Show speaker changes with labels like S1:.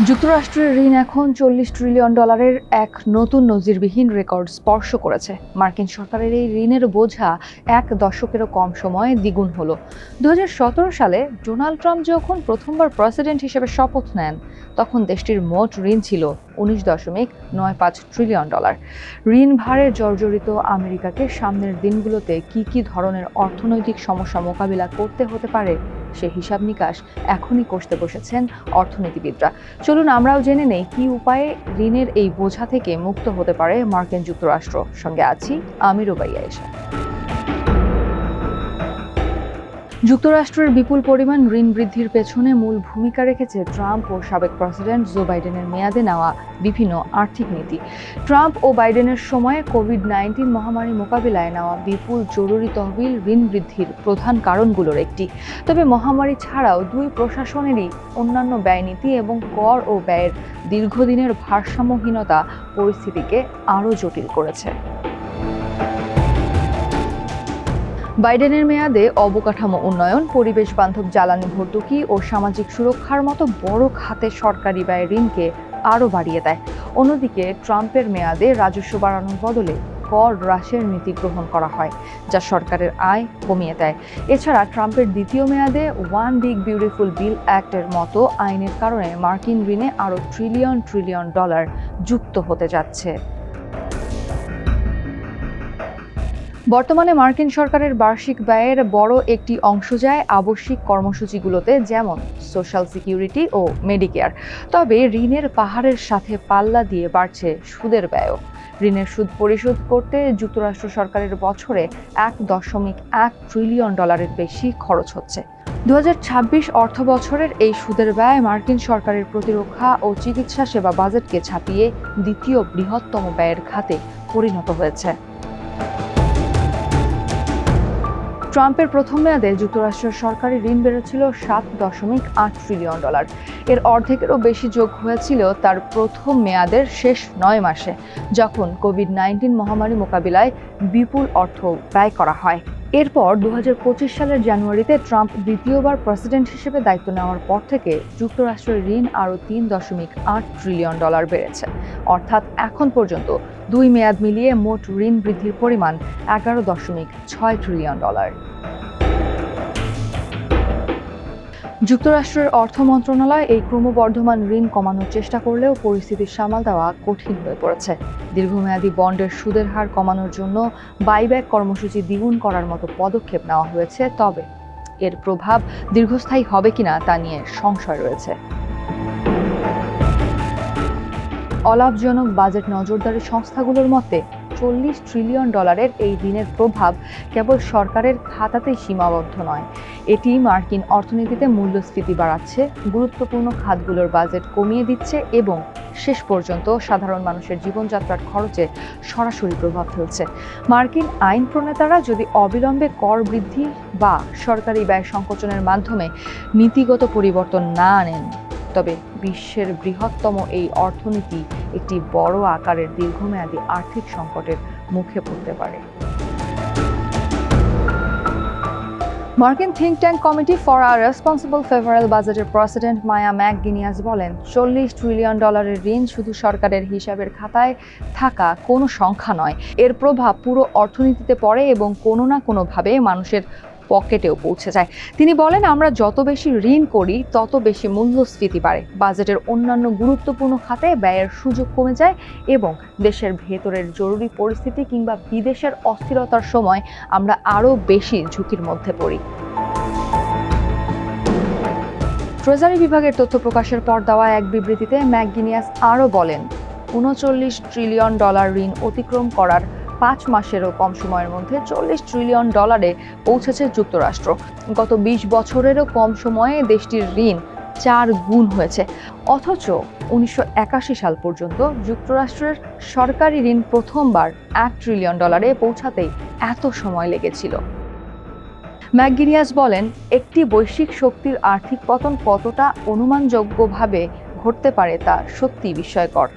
S1: যুক্তরাষ্ট্রের ঋণ এখন $40 ট্রিলিয়ন এক নতুন নজিরবিহীন রেকর্ড স্পর্শ করেছে। মার্কিন সরকারের এই ঋণের বোঝা এক দশকেরও কম সময়ে দ্বিগুণ হলো। 2017 সালে ডোনাল্ড ট্রাম্প যখন প্রথমবার প্রেসিডেন্ট হিসেবে শপথ নেন, তখন দেশটির মোট ঋণ ছিল $19.95 ট্রিলিয়ন। ঋণ ভারে জর্জরিত আমেরিকাকে সামনের দিনগুলোতে কি ধরনের অর্থনৈতিক সমস্যা মোকাবিলা করতে হতে পারে, সে হিসাব নিকাশ এখনই কষতে বসেছেন অর্থনীতিবিদরা। চলুন আমরাও জেনে নেই কি উপায়ে ঋণের এই বোঝা থেকে মুক্ত হতে পারে মার্কিন যুক্তরাষ্ট্র। সঙ্গে আছি আমি রুবাইয়া এশা। যুক্তরাষ্ট্রের বিপুল পরিমাণ ঋণ বৃদ্ধির পেছনে মূল ভূমিকা রেখেছে ট্রাম্প ও সাবেক প্রেসিডেন্ট জো বাইডেনের মেয়াদে নেওয়া বিভিন্ন আর্থিক নীতি। ট্রাম্প ও বাইডেনের সময়ে কোভিড-19 মহামারী মোকাবিলায় নেওয়া বিপুল জরুরি তহবিল ঋণ বৃদ্ধির প্রধান কারণগুলোর একটি। তবে মহামারী ছাড়াও দুই প্রশাসনেরই অন্যান্য ব্যয় নীতি এবং কর ও ব্যয়ের দীর্ঘদিনের ভারসাম্যহীনতা পরিস্থিতিকে আরও জটিল করেছে। বাইডেনের মেয়াদে অবকাঠামো উন্নয়ন, পরিবেশ বান্ধব জ্বালানি ভর্তুকি ও সামাজিক সুরক্ষার মতো বড় খাতে সরকারি ব্যয় ঋণকে আরও বাড়িয়ে দেয়। অন্যদিকে ট্রাম্পের মেয়াদে রাজস্ব বাড়ানোর বদলে কর হ্রাসের নীতি গ্রহণ করা হয়, যা সরকারের আয় কমিয়ে দেয়। এছাড়া ট্রাম্পের দ্বিতীয় মেয়াদে ওয়ান বিগ বিউটিফুল বিল অ্যাক্টের মতো আইনের কারণে মার্কিন ঋণে আরও ট্রিলিয়ন ডলার যুক্ত হতে যাচ্ছে। বর্তমানে মার্কিন সরকারের বার্ষিক ব্যয়ের বড় একটি অংশ যায় আবশ্যিক কর্মসূচিগুলোতে, যেমন সোশ্যাল সিকিউরিটি ও মেডিকেয়ার। তবে ঋণের পাহাড়ের সাথে পাল্লা দিয়ে বাড়ছে সুদের ব্যয়ও। ঋণের সুদ পরিশোধ করতে যুক্তরাষ্ট্র সরকারের বছরে $1.1 ট্রিলিয়ন বেশি খরচ হচ্ছে। 2026 অর্থ বছরের এই সুদের ব্যয় মার্কিন সরকারের প্রতিরক্ষা ও চিকিৎসা সেবা বাজেটকে ছাপিয়ে দ্বিতীয় বৃহত্তম ব্যয়ের খাতে পরিণত হয়েছে। ট্রাম্পের প্রথম মেয়াদে যুক্তরাষ্ট্রের সরকারি ঋণ বেড়েছিল $7.8 ট্রিলিয়ন। এর অর্ধেকেরও বেশি যোগ হয়েছিল তার প্রথম মেয়াদের শেষ 9 মাসে, যখন কোভিড-19 মহামারী মোকাবিলায় বিপুল অর্থ ব্যয় করা হয়। এরপর 2025 সালের জানুয়ারিতে ট্রাম্প দ্বিতীয়বার প্রেসিডেন্ট হিসেবে দায়িত্ব নেওয়ার পর থেকে যুক্তরাষ্ট্রের ঋণ আরও $3.8 ট্রিলিয়ন বেড়েছে। অর্থাৎ এখন পর্যন্ত দুই মেয়াদ মিলিয়ে মোট ঋণ বৃদ্ধির পরিমাণ $11.6 ট্রিলিয়ন। যুক্তরাষ্ট্রের অর্থ মন্ত্রণালয় এই ক্রমবর্ধমান ঋণ কমানোর চেষ্টা করলেও পরিস্থিতি সামাল দেওয়া কঠিন হয়ে পড়েছে। দীর্ঘমেয়াদী বন্ডের সুদের হার কমানোর জন্য বাইব্যাক কর্মসূচি দ্বিগুণ করার মতো পদক্ষেপ নেওয়া হয়েছে, তবে এর প্রভাব দীর্ঘস্থায়ী হবে কিনা তা নিয়ে সংশয় রয়েছে। অলাভজনক বাজেট নজরদারি সংস্থাগুলোর মতে $40 ট্রিলিয়ন এই ঋণের প্রভাব কেবল সরকারের খাতাতেই সীমাবদ্ধ নয়। এটি মার্কিন অর্থনীতিতে মূল্যস্ফীতি বাড়াচ্ছে, গুরুত্বপূর্ণ খাতগুলোর বাজেট কমিয়ে দিচ্ছে এবং শেষ পর্যন্ত সাধারণ মানুষের জীবনযাত্রার খরচে সরাসরি প্রভাব ফেলছে। মার্কিন আইন প্রণেতারা যদি অবিলম্বে কর বৃদ্ধি বা সরকারি ব্যয় সংকোচনের মাধ্যমে নীতিগত পরিবর্তন না আনেন, তবে বিশ্বের বৃহত্তম এই অর্থনীতি একটি বড় আকারের দীর্ঘমেয়াদী আর্থিক সংকটের মুখে পড়তে পারে। মার্কিন think tank committee for a responsible federal বাজেটের প্রেসিডেন্ট মায়া ম্যাকগিনিয়াস বলেন, $40 ট্রিলিয়ন ঋণ শুধু সরকারের হিসাবের খাতায় থাকা কোনো সংখ্যা নয়। এর প্রভাব পুরো অর্থনীতিতে পড়ে এবং কোনো না কোনোভাবে মানুষের পকেটেও পৌঁছে যায়। তিনি বলেন, আমরা যত বেশি ঋণ করি তত বেশি মূল্যস্ফীতি বাড়ে, বাজেটের অন্যান্য গুরুত্বপূর্ণ খাতে ব্যয়ের সুযোগ কমে যায় এবং দেশের ভেতরের জরুরি পরিস্থিতি কিংবা বিদেশের অস্থিরতার সময় আমরা আরও বেশি ঝুঁকির মধ্যে পড়ি। ট্রেজারি বিভাগের তথ্য প্রকাশের পর দেওয়া এক বিবৃতিতে ম্যাকগিনিয়াস আরও বলেন, $39 ট্রিলিয়ন ঋণ অতিক্রম করার 5 মাসেরও কম সময়ের মধ্যে $40 ট্রিলিয়ন পৌঁছেছে যুক্তরাষ্ট্র। গত 20 বছরেরও কম সময়ে দেশটির ঋণ 4 গুণ হয়েছে। অথচ 1981 সাল পর্যন্ত যুক্তরাষ্ট্রের সরকারি ঋণ প্রথমবার $1 ট্রিলিয়ন পৌঁছাতেই এত সময় লেগেছিল। ম্যাকগিনিয়াস বলেন, একটি বৈশ্বিক শক্তির আর্থিক পতন কতটা অনুমানযোগ্যভাবে ঘটতে পারে তা সত্যিই বিস্ময়কর।